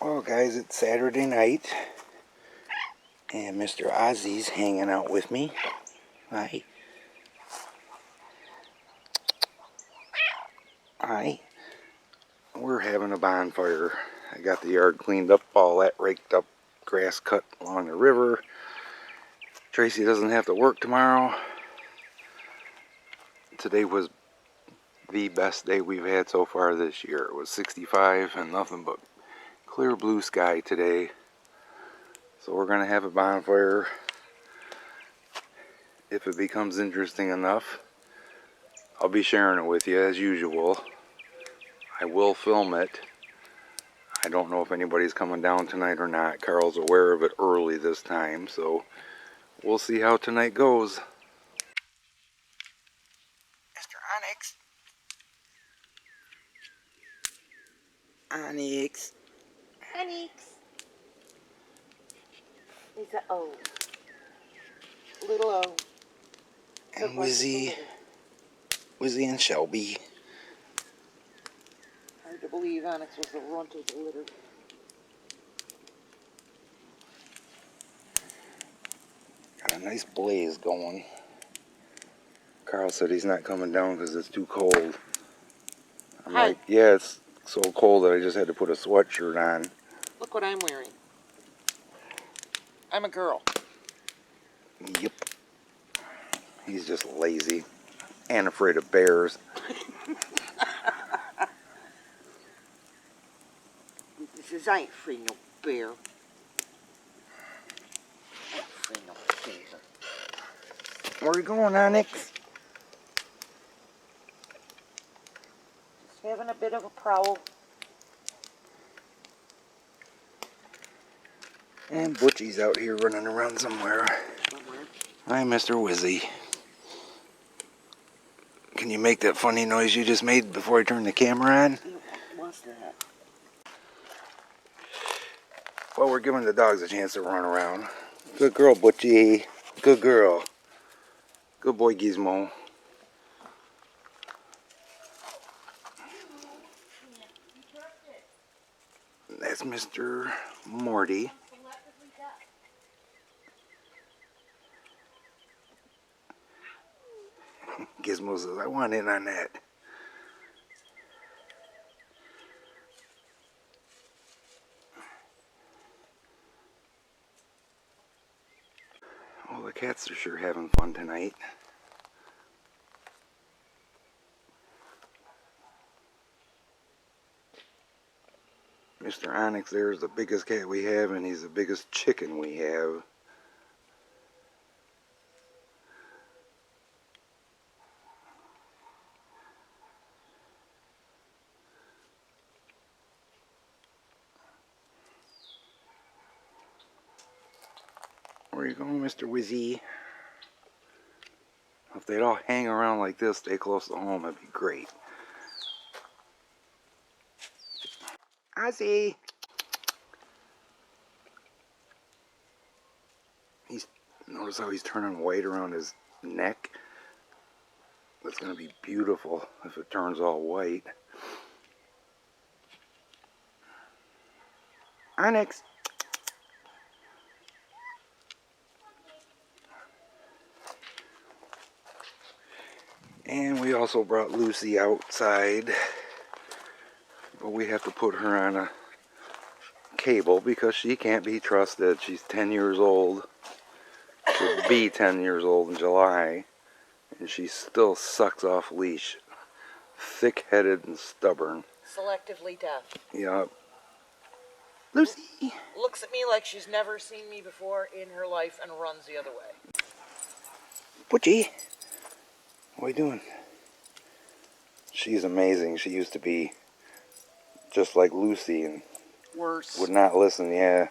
Well, guys, it's Saturday night, and Mr. Ozzy's hanging out with me. Hi. Hi. We're having a bonfire. I got the yard cleaned up, all that raked up, grass cut along the river. Tracy doesn't have to work tomorrow. Today was the best day we've had so far this year. It was 65 and nothing but clear blue sky today. So we're going to have a bonfire. If it becomes interesting enough, I'll be sharing it with you as usual. I will film it. I don't know if anybody's coming down tonight or not. Carl's aware of it early this time, so we'll see how tonight goes. Mr. Onyx. Onyx. Onyx. He's a O. Little O. And Wizzy and Shelby. Hard to believe Onyx was the runt of the litter. Got a nice blaze going. Carl said he's not coming down because it's too cold. I'm like, yeah, it's so cold that I just had to put a sweatshirt on. Look what I'm wearing. I'm a girl. Yep. He's just lazy and afraid of bears. He says, I ain't afraid no bear. I ain't afraid no bear. Where are you going, Onyx? Just having a bit of a prowl. And Butchie's out here running around somewhere. Hi, Mr. Wizzy. Can you make that funny noise you just made before I turn the camera on? What's that? Well, we're giving the dogs a chance to run around. Good girl, Butchie. Good girl. Good boy, Gizmo. That's Mr. Morty. Gizmo says, I want in on that. Oh, the cats are sure having fun tonight. Mr. Onyx there is the biggest cat we have, and he's the biggest chicken we have. Where are you going, Mr. Wizzy? If they'd all hang around like this, stay close to home, that'd be great. Ozzy! Notice how he's turning white around his neck? That's going to be beautiful if it turns all white. Onyx! And we also brought Lucy outside, but we have to put her on a cable because she can't be trusted. She's 10 years old. She'll be 10 years old in July, and she still sucks off leash. Thick-headed and stubborn. Selectively deaf. Yup. Lucy! Looks at me like she's never seen me before in her life and runs the other way. Butchie! What are you doing? She's amazing. She used to be just like Lucy and worse. Would not listen, yeah.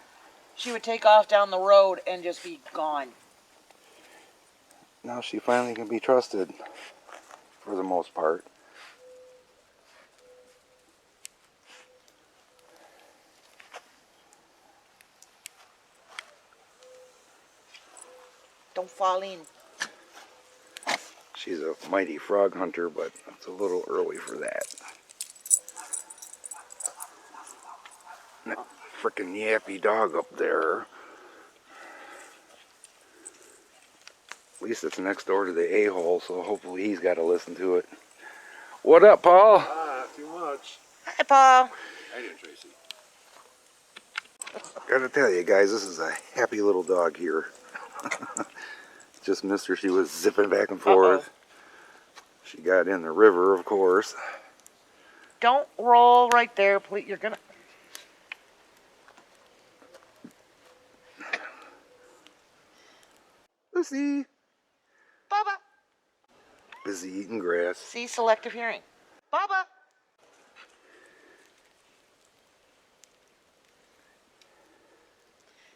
She would take off down the road and just be gone. Now she finally can be trusted for the most part. Don't fall in. She's a mighty frog hunter, but it's a little early for that. frickin' yappy dog up there. At least it's next door to the a-hole, so hopefully he's got to listen to it. What up, Paul? Not too much. Hi, Paul. I did, Tracy. Gotta tell you guys, this is a happy little dog here. Just missed her. She was zipping back and forth. She got in the river, of course. Don't roll right there, please. You're gonna. Lucy. Baba. Busy eating grass. See, selective hearing. Baba.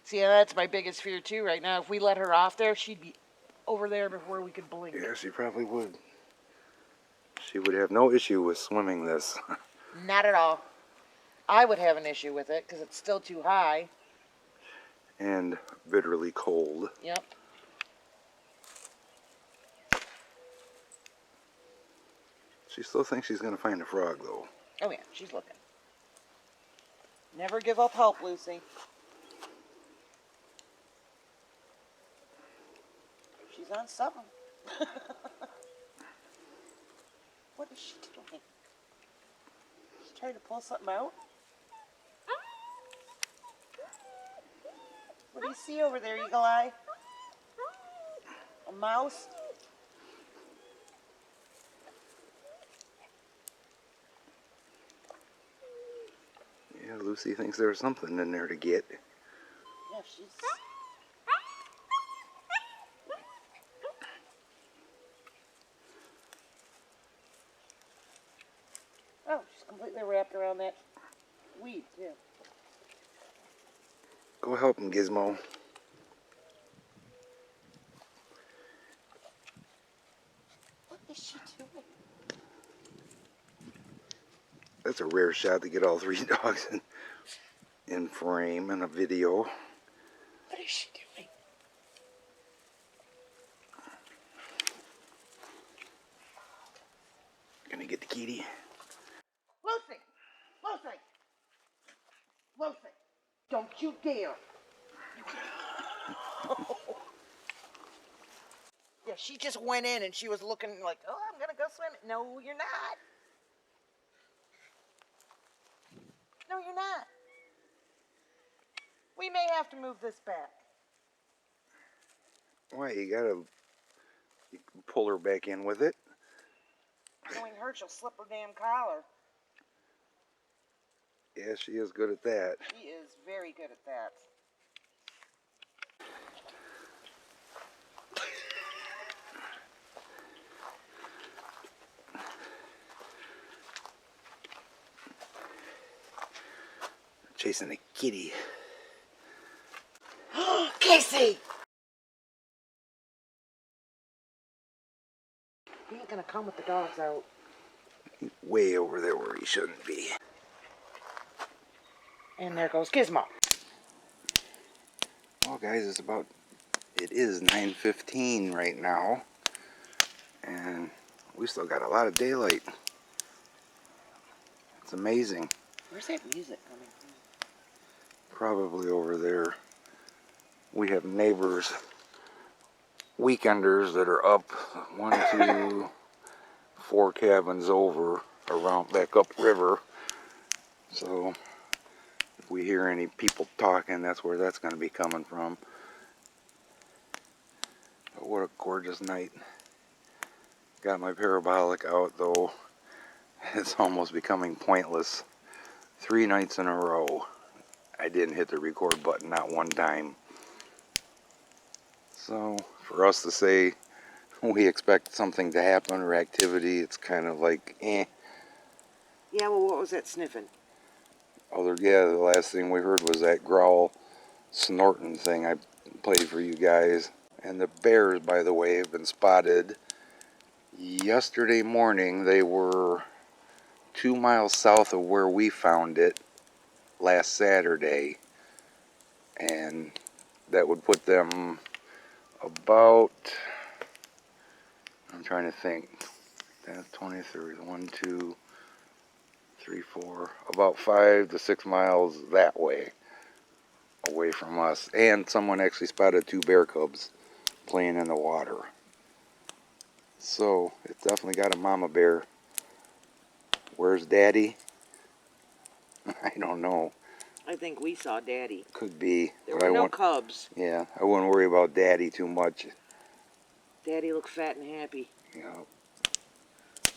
See, that's my biggest fear too right now. If we let her off there, she'd be over there before we could blink. Yeah, she probably would. She would have no issue with swimming this. Not at all. I would have an issue with it because it's still too high. And bitterly cold. Yep. She still thinks she's going to find a frog, though. Oh yeah, she's looking. Never give up hope, Lucy. She's on something. What is she doing? She's trying to pull something out? What do you see over there, Eagle Eye? A mouse? Yeah, Lucy thinks there's something in there to get. Yeah, she's... Oh, she's completely wrapped around that weed, too. Go help him, Gizmo. What is she doing? That's a rare shot to get all three dogs in frame in a video. What is she doing? Gonna get the kitty. Lucy! Lucy! Lucy! Don't you dare! Yeah, she just went in and she was looking like, oh, I'm gonna go swim. No, you're not. No, you're not. We may have to move this back. Why, you can pull her back in with it. Knowing her, she'll slip her damn collar. Yeah, she is good at that. She is very good at that. Chasing a kitty. Casey! He ain't gonna come with the dogs out. Way over there where he shouldn't be. And there goes Gizmo. Well, guys, it is 9:15 right now. And we still got a lot of daylight. It's amazing. Where's that music coming from? Probably over there. We have neighbors, weekenders that are up 1, 2, 4 cabins over around back up river. So if we hear any people talking, that's where that's going to be coming from. But what a gorgeous night. Got my parabolic out, though. It's almost becoming pointless. 3 nights in a row, I didn't hit the record button, not one time. So for us to say we expect something to happen or activity, it's kind of like, eh. Yeah, well, what was that sniffing? The last thing we heard was that growl snorting thing I played for you guys. And the bears, by the way, have been spotted. Yesterday morning, they were 2 miles south of where we found it last Saturday. And that would put them about, I'm trying to think, that's 23, 1, 2, 3, 4, about 5 to 6 miles that way. away from us. And someone actually spotted 2 bear cubs playing in the water. So it's definitely got a mama bear. Where's Daddy? I don't know. I think we saw Daddy. Could be. There but were I no won't- cubs. Yeah, I wouldn't worry about Daddy too much. Daddy looked fat and happy. You know.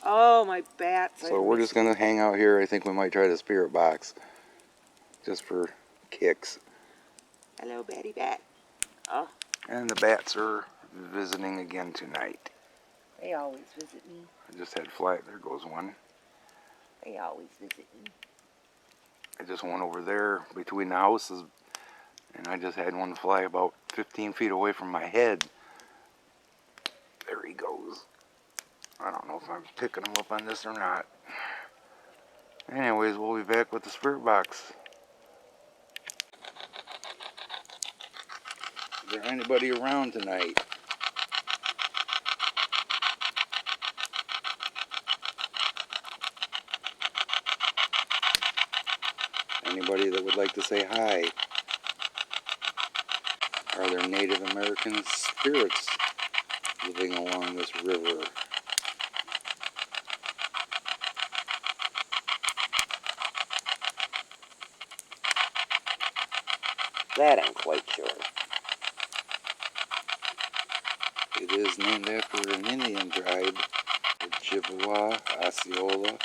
Oh, my bats. So we're just gonna hang out here. I think we might try the spirit box, just for kicks. Hello, Batty Bat. Oh. And the bats are visiting again tonight. They always visit me. I just had fly. There goes one. They always visit me. I just went over there between the houses, and I just had one fly about 15 feet away from my head. There he goes. I don't know if I'm picking him up on this or not. Anyways, we'll be back with the spirit box. Is there anybody around tonight? Anybody that would like to say hi? Are there Native American spirits living along this river? That I'm quite sure. It is named after an Indian tribe, the Chippewa, Osceola.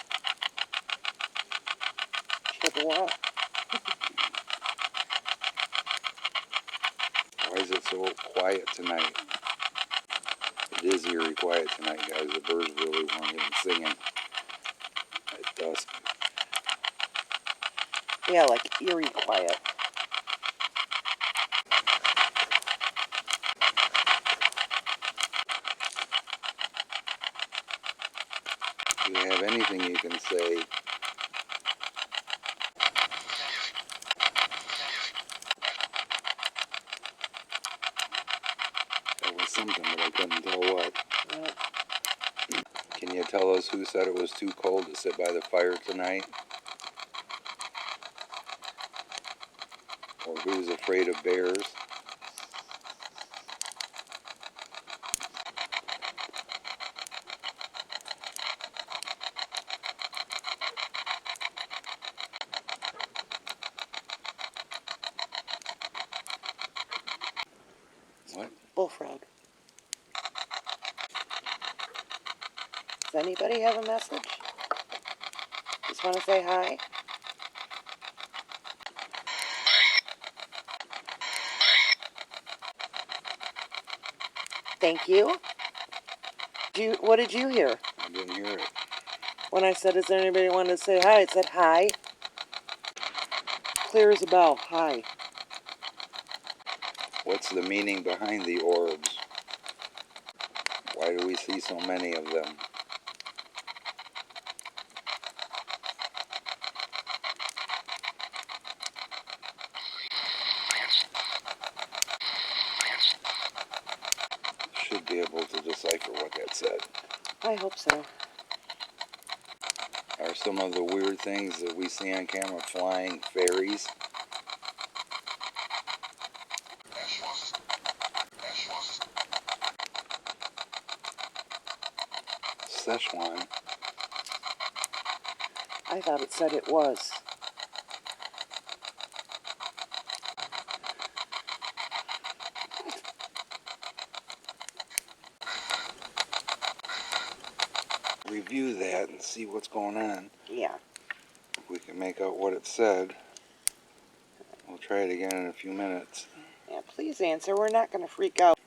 Chippewa. Why is it so quiet tonight? It is eerie quiet tonight, guys. The birds really weren't even singing at dusk. Yeah, like eerie quiet. Do you have anything you can say? That was something, but I couldn't tell what. Yep. Can you tell us who said it was too cold to sit by the fire tonight? Or who's afraid of bears? What? Bullfrog. Does anybody have a message? Just want to say hi? Thank you. What did you hear? I didn't hear it. When I said, is there anybody want to say hi? It said hi. Clear as a bell. Hi. What's the meaning behind the orbs? Why do we see so many of them? Should be able to decipher what that said. I hope so. Are some of the weird things that we see on camera flying fairies? Szechuan. I thought it said it was. Review that and see what's going on. Yeah. If we can make out what it said. We'll try it again in a few minutes. Yeah, please answer. We're not going to freak out.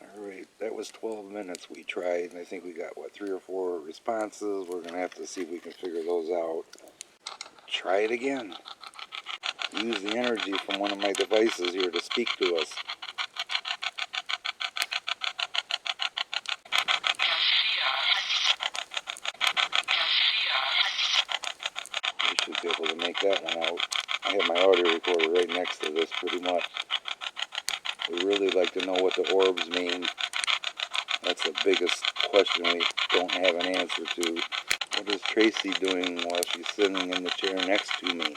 Alright, that was 12 minutes we tried, and I think we got, what, 3 or 4 responses. We're going to have to see if we can figure those out. Try it again. Use the energy from one of my devices here to speak to us. We should be able to make that one out. I have my audio recorder right next to this pretty much. We really like to know what the orbs mean. That's the biggest question we don't have an answer to. What is Tracy doing while she's sitting in the chair next to me?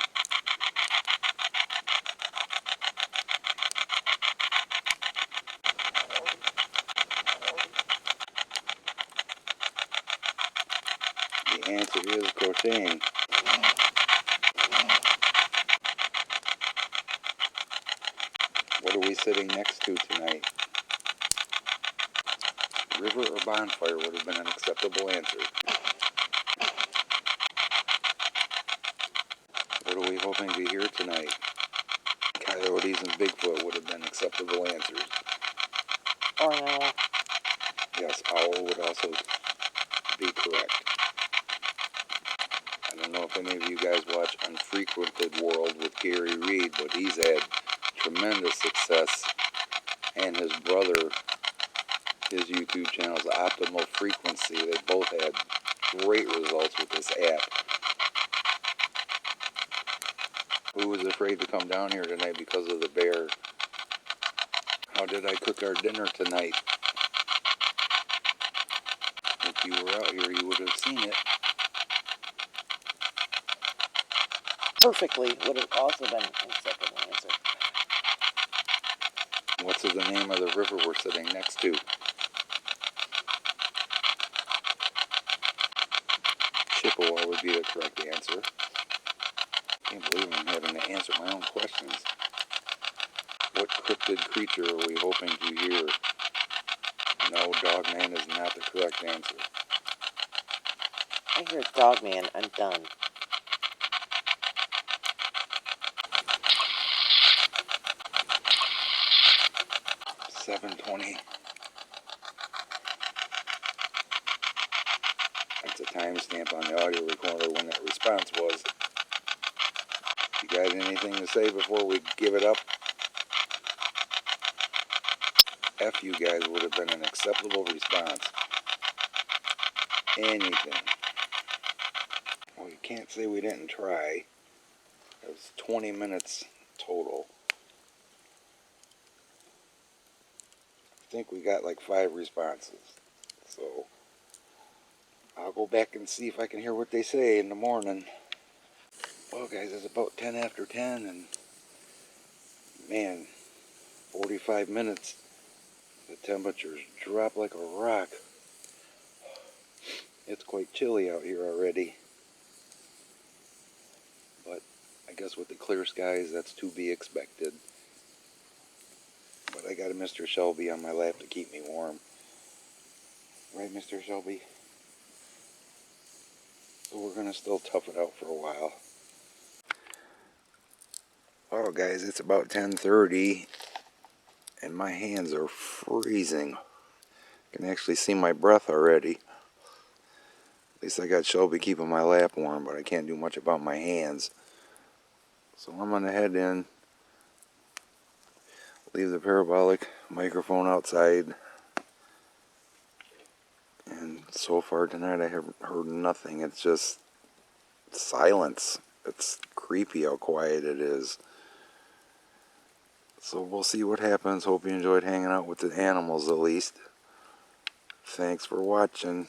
answer is crocheting. What are we sitting next to tonight? River or bonfire would have been an acceptable answer. What are we hoping to hear tonight? Coyotes and Bigfoot would have been acceptable answers. Or an owl. Yes, owl would also be correct. I don't know if any of you guys watch Unfrequented World with Gary Reed, but he's had tremendous success, and his brother, his YouTube channel is Optimal Frequency. They both had great results with this app. Who was afraid to come down here tonight because of the bear? How did I cook our dinner tonight? If you were out here, you would have seen it. Perfectly would have also been an acceptable answer. What's the name of the river we're sitting next to? Chippewa would be the correct answer. Can't believe I'm having to answer my own questions. What cryptid creature are we hoping to hear? No, Dogman is not the correct answer. I hear Dogman, I'm done. $7:20. That's a timestamp on the audio recorder when that response was. You guys anything to say before we give it up? F you guys would have been an acceptable response. Anything. Well, you can't say we didn't try. It was 20 minutes total. I think we got like 5 responses. So I'll go back and see if I can hear what they say in the morning. Well, guys, it's about 10 after 10, and man, 45 minutes. The temperatures drop like a rock. It's quite chilly out here already. But I guess with the clear skies, that's to be expected. But I got a Mr. Shelby on my lap to keep me warm. Right, Mr. Shelby? So we're going to still tough it out for a while. Well, guys, it's about 10:30, and my hands are freezing. I can actually see my breath already. At least I got Shelby keeping my lap warm, but I can't do much about my hands. So I'm going to head in, leave the parabolic microphone outside. And so far tonight I have heard nothing. It's just silence. It's creepy how quiet it is. So we'll see what happens. Hope you enjoyed hanging out with the animals at least. Thanks for watching.